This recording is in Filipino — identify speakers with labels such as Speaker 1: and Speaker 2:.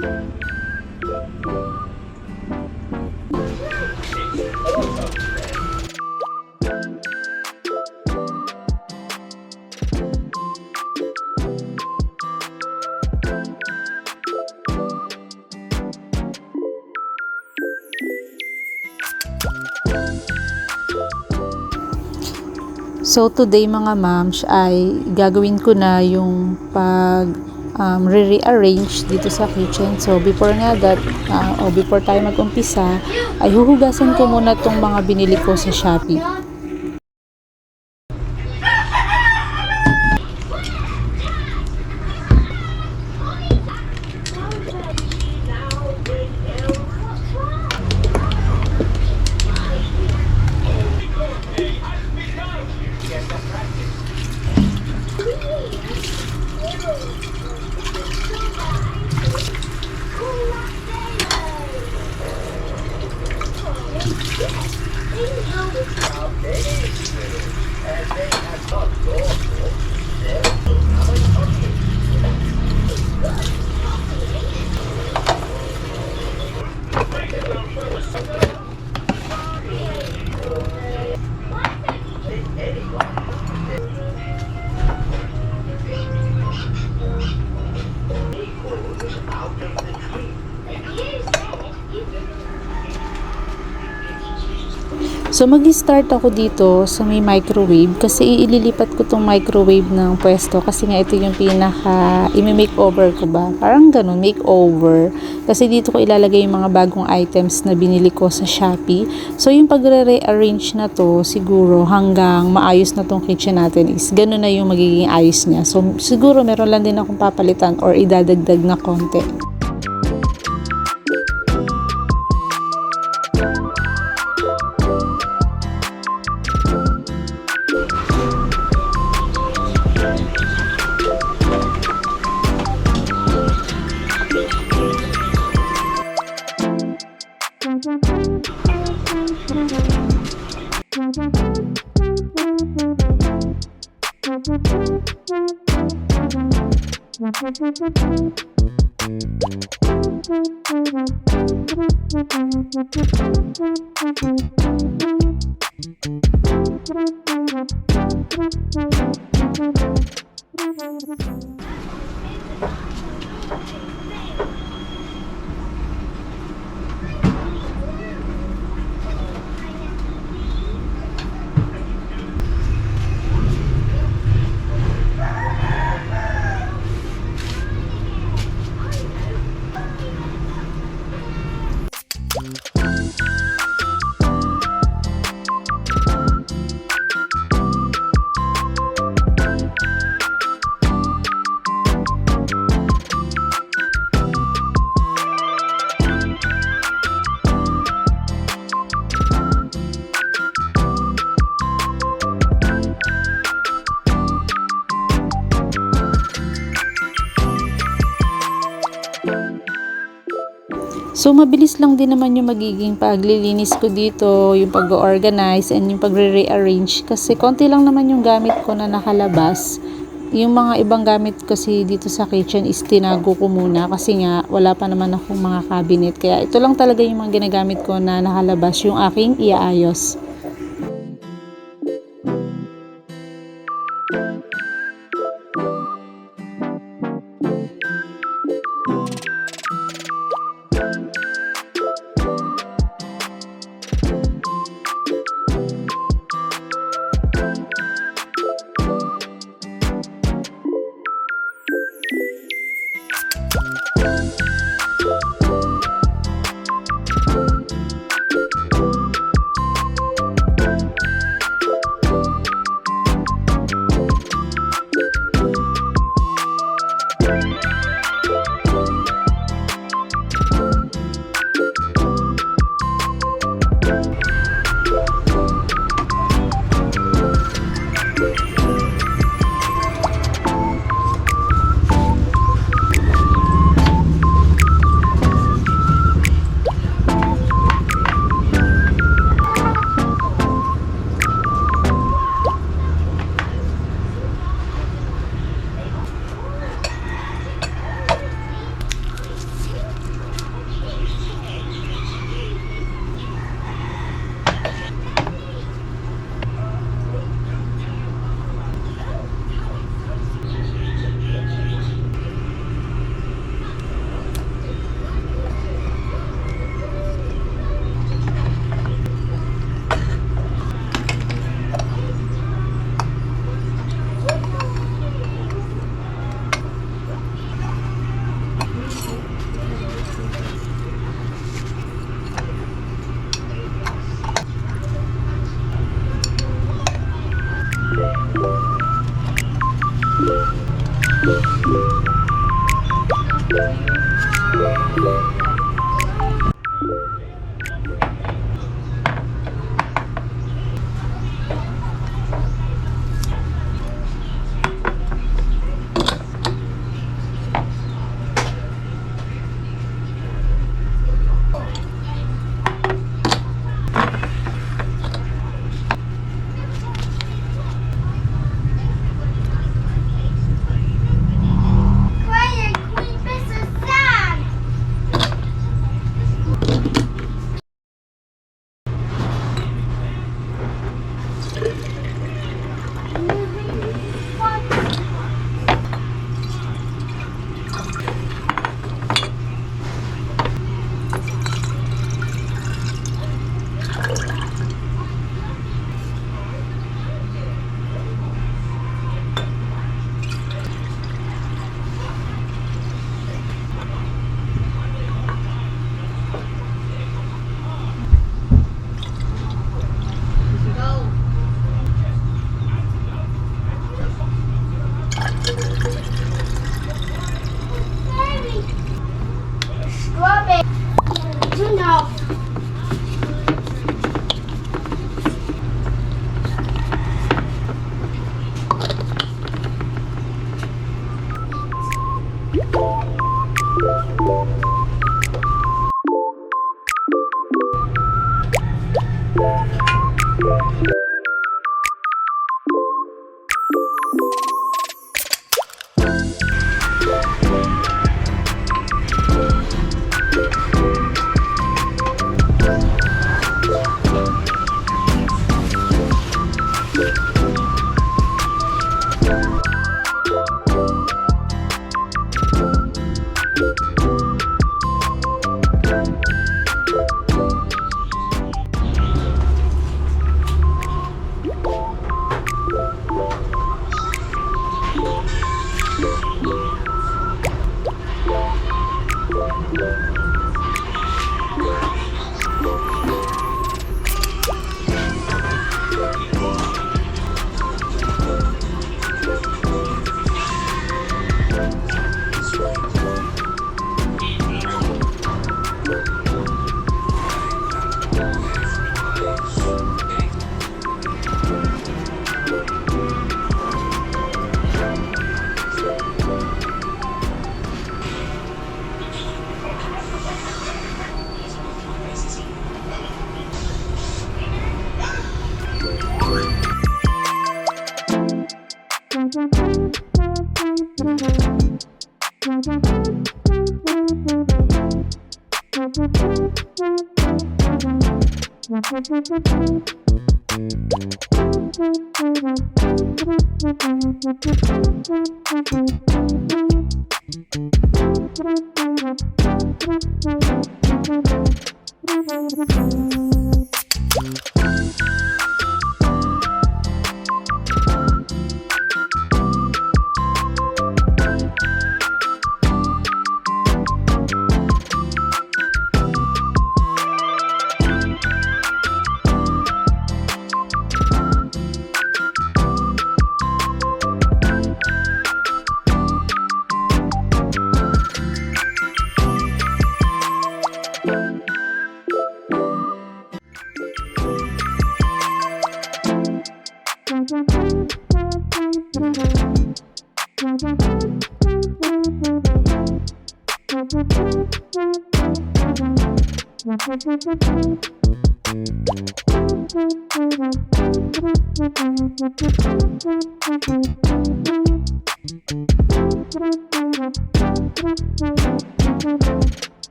Speaker 1: So today mga moms ay gagawin ko na yung pag re-rearrange dito sa kitchen. So before nga that, before tayo mag-umpisa, ay huhugasan ko muna tong mga binili ko sa Shopee. So mag-start ako dito sa may microwave kasi ililipat ko tong microwave ng pwesto kasi nga ito yung pinaka i-makeover ko ba. Parang ganun, makeover. Kasi dito ko ilalagay yung mga bagong items na binili ko sa Shopee. So yung pagre-rearrange na to siguro hanggang maayos na tong kitchen natin is ganun na yung magiging ayos niya. So siguro meron lang din akong papalitan or idadagdag na konti. So, mabilis lang din naman yung magiging paglilinis ko dito, yung pag-organize and yung pagre-rearrange. Kasi konti lang naman yung gamit ko na nakalabas. Yung mga ibang gamit kasi dito sa kitchen is tinago ko muna kasi nga wala pa naman akong mga cabinet. Kaya ito lang talaga yung mga ginagamit ko na nakalabas, yung aking iaayos.